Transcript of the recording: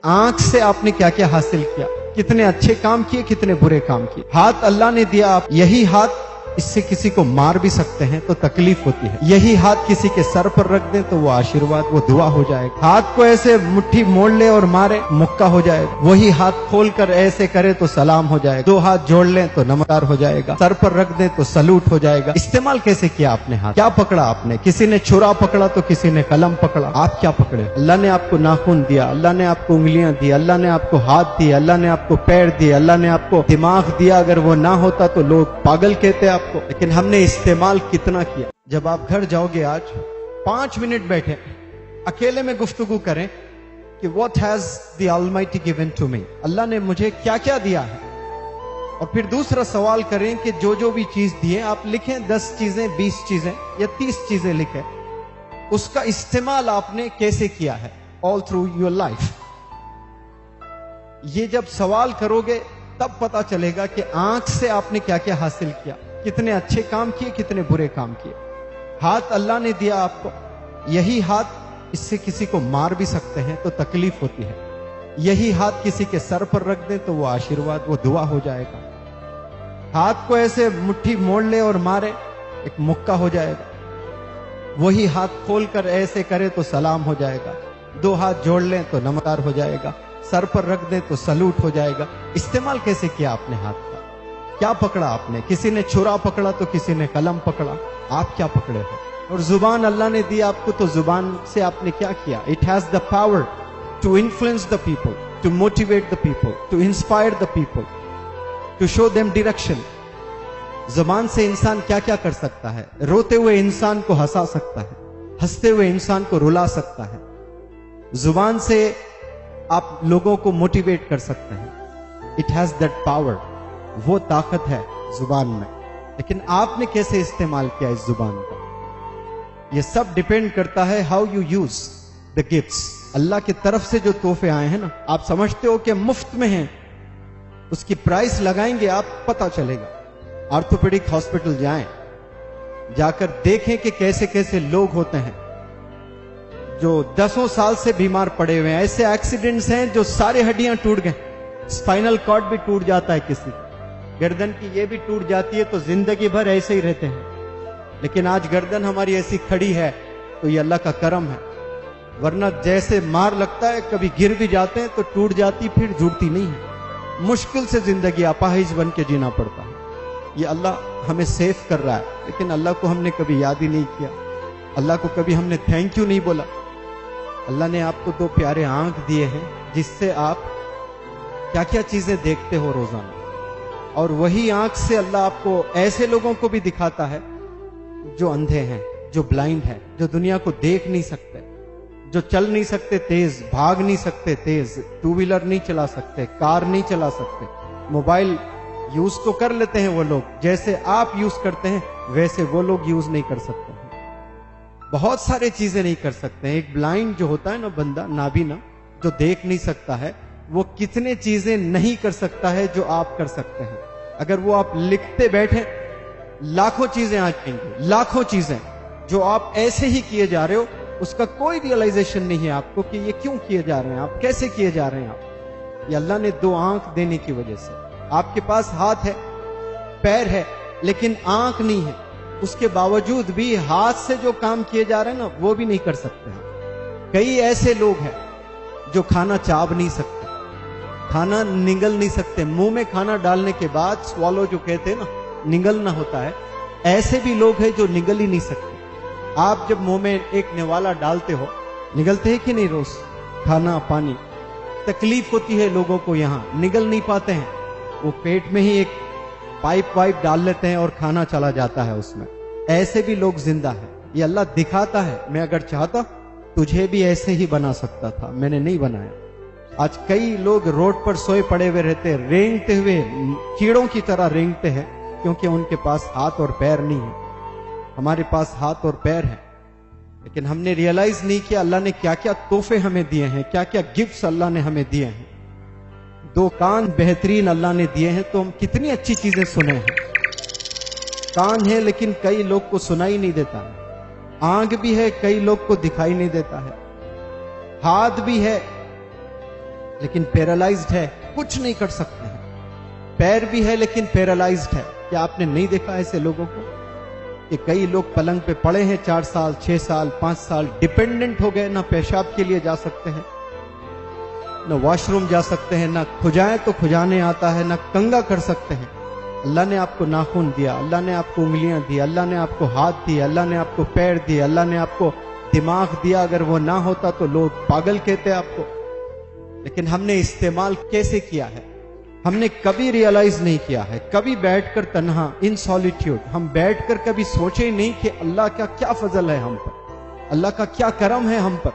आंख से आपने क्या क्या हासिल किया, कितने अच्छे काम किए, कितने बुरे काम किए। हाथ अल्लाह ने दिया, आप यही हाथ इससे किसी को मार भी सकते हैं तो तकलीफ होती है। यही हाथ किसी के सर पर रख दें तो वो आशीर्वाद, वो दुआ हो जाएगा। हाथ को ऐसे मुट्ठी मोड़ ले और मारे, मुक्का हो जाएगा। वही हाथ खोल कर ऐसे करे तो सलाम हो जाएगा। दो हाथ जोड़ लें तो नमस्कार हो जाएगा। सर पर रख दें तो सलूट हो जाएगा। इस्तेमाल कैसे किया आपने हाथ, क्या पकड़ा आपने? किसी ने छुरा पकड़ा तो किसी ने कलम पकड़ा, आप क्या पकड़े? अल्लाह ने आपको नाखून दिया, अल्लाह ने आपको उंगलियां दी, अल्लाह ने आपको हाथ दिए, अल्लाह ने आपको पैर दिए, अल्लाह ने आपको दिमाग दिया। अगर वो ना होता तो लोग पागल कहते आपको, लेकिन हमने इस्तेमाल कितना किया। जब आप घर जाओगे, आज 5 मिनट बैठे अकेले में गुफ्तगू करें कि what has the almighty given to me, Allah ने मुझे क्या क्या दिया है। और फिर दूसरा सवाल करें कि जो जो भी चीज दिए आप लिखें, 10 चीजें, 20 चीजें या 30 चीजें लिखें, उसका इस्तेमाल आपने कैसे किया है ऑल थ्रू योर लाइफ। ये जब सवाल करोगे तब पता चलेगा कि आंख से आपने क्या क्या हासिल किया, कितने अच्छे काम किए, कितने बुरे काम किए। हाथ अल्लाह ने दिया आपको, यही हाथ इससे किसी को मार भी सकते हैं तो तकलीफ होती है। यही हाथ किसी के सर पर रख दें तो वो आशीर्वाद, वो दुआ हो जाएगा। हाथ को ऐसे मुट्ठी मोड़ ले और मारे, एक मुक्का हो जाएगा। वही हाथ खोल कर ऐसे करे तो सलाम हो जाएगा। दो हाथ जोड़ लें तो नमस्कार हो जाएगा। सर पर रख दें तो सलूट हो जाएगा। इस्तेमाल कैसे किया आपने हाथ का, क्या पकड़ा आपने? किसी ने छुरा पकड़ा तो किसी ने कलम पकड़ा, आप क्या पकड़े हो? और जुबान अल्लाह ने दी आपको, तो जुबान से आपने क्या किया? It has the power to influence the people, to motivate the people, to inspire the people, to show them direction. जुबान से इंसान क्या क्या कर सकता है? रोते हुए इंसान को हंसा सकता है, हंसते हुए इंसान को रुला सकता है। जुबान से आप लोगों को मोटिवेट कर सकते हैं। इट हैज दैट पावर, वो ताकत है जुबान में। लेकिन आपने कैसे इस्तेमाल किया इस जुबान का, ये सब डिपेंड करता है how you use the gifts. Allah की तरफ से जो तोहफे आए हैं ना, आप समझते हो कि मुफ्त में हैं, उसकी प्राइस लगाएंगे आप, पता चलेगा। ऑर्थोपेडिक हॉस्पिटल जाएं, जाकर देखें कि कैसे कैसे लोग होते हैं जो 10 साल से बीमार पड़े हुए हैं। ऐसे एक्सीडेंट्स हैं जो सारे हड्डियां टूट गए, स्पाइनल कॉर्ड भी टूट जाता है, किसी गर्दन की ये भी टूट जाती है, तो जिंदगी भर ऐसे ही रहते हैं। लेकिन आज गर्दन हमारी ऐसी खड़ी है तो ये अल्लाह का करम है, वरना जैसे मार लगता है, कभी गिर भी जाते हैं तो टूट जाती, फिर जुड़ती नहीं है। मुश्किल से जिंदगी अपाहिज बन के जीना पड़ता है। ये अल्लाह हमें सेफ कर रहा है, लेकिन अल्लाह को हमने कभी याद ही नहीं किया, अल्लाह को कभी हमने थैंक यू नहीं बोला। अल्लाह ने आपको 2 प्यारे आंख दिए हैं जिससे आप क्या क्या चीजें देखते हो रोजाना, और वही आंख से अल्लाह आपको ऐसे लोगों को भी दिखाता है जो अंधे हैं, जो ब्लाइंड है, जो दुनिया को देख नहीं सकते, जो चल नहीं सकते तेज, भाग नहीं सकते तेज, 2 व्हीलर नहीं चला सकते, कार नहीं चला सकते। मोबाइल यूज तो कर लेते हैं वो लोग, जैसे आप यूज करते हैं वैसे वो लोग यूज नहीं कर सकते। बहुत सारे चीजें नहीं कर सकते हैं। एक ब्लाइंड जो होता है ना बंदा, नाबीना, जो देख नहीं सकता है, वो कितने चीजें नहीं कर सकता है जो आप कर सकते हैं। अगर वो आप लिखते बैठे, लाखों चीजें आ जाएंगी, लाखों चीजें जो आप ऐसे ही किए जा रहे हो, उसका कोई रियलाइजेशन नहीं है आपको कि ये क्यों किए जा रहे हैं, आप कैसे किए जा रहे हैं। आप ये अल्लाह ने 2 आंख देने की वजह से, आपके पास हाथ है, पैर है, लेकिन आंख नहीं है, उसके बावजूद भी हाथ से जो काम किए जा रहे हैं ना, वो भी नहीं कर सकते हैं। कई ऐसे लोग हैं जो खाना चाव नहीं सकते, खाना निगल नहीं सकते, मुंह में खाना डालने के बाद स्वॉलो जो कहते हैं ना, निगलना होता है, ऐसे भी लोग हैं जो निगल ही नहीं सकते। आप जब मुंह में एक निवाला डालते हो, निगलते हैं कि नहीं? रोज खाना पानी, तकलीफ होती है लोगों को, यहां निगल नहीं पाते हैं, वो पेट में ही एक पाइप वाइप डाल लेते हैं और खाना चला जाता है उसमें। ऐसे भी लोग जिंदा है, ये अल्लाह दिखाता है। मैं अगर चाहता तुझे भी ऐसे ही बना सकता था, मैंने नहीं बनाया। आज कई लोग रोड पर सोए पड़े हुए रहते हैं, रेंगते हुए, कीड़ों की तरह रेंगते हैं, क्योंकि उनके पास हाथ और पैर नहीं है। हमारे पास हाथ और पैर है, लेकिन हमने रियलाइज नहीं किया अल्लाह ने क्या क्या तोहफे हमें दिए हैं, क्या क्या गिफ्ट्स अल्लाह ने हमें दिए हैं। 2 कान बेहतरीन अल्लाह ने दिए हैं, तो हम कितनी अच्छी चीजें सुने हैं। कान है लेकिन कई लोग को सुनाई नहीं देता है, आंख भी है, कई लोग को दिखाई नहीं देता है, हाथ भी है, लेकिन पैरालाइज्ड है, कुछ नहीं कर सकते हैं। पैर भी है लेकिन पैरालाइज्ड है। क्या आपने नहीं देखा ऐसे लोगों को कि कई लोग पलंग पे पड़े हैं 4 साल 6 साल 5 साल, डिपेंडेंट हो गए, ना पेशाब के लिए जा सकते हैं, न वॉशरूम जा सकते हैं, ना खुजाएं तो खुजाने आता है, ना कंगा कर सकते हैं। अल्लाह ने आपको नाखून दिया, अल्लाह ने आपको उंगलियां दी, अल्लाह ने आपको हाथ दिए, अल्लाह ने आपको पैर दिए, अल्लाह ने आपको दिमाग दिया। अगर वो ना होता तो लोग पागल कहते आपको। लेकिन हमने इस्तेमाल कैसे किया है, हमने कभी रियलाइज नहीं किया है। कभी बैठकर तन्हा इन सॉलिट्यूड हम बैठकर कभी सोचे नहीं कि अल्लाह का क्या फजल है हम पर, अल्लाह का क्या करम है हम पर।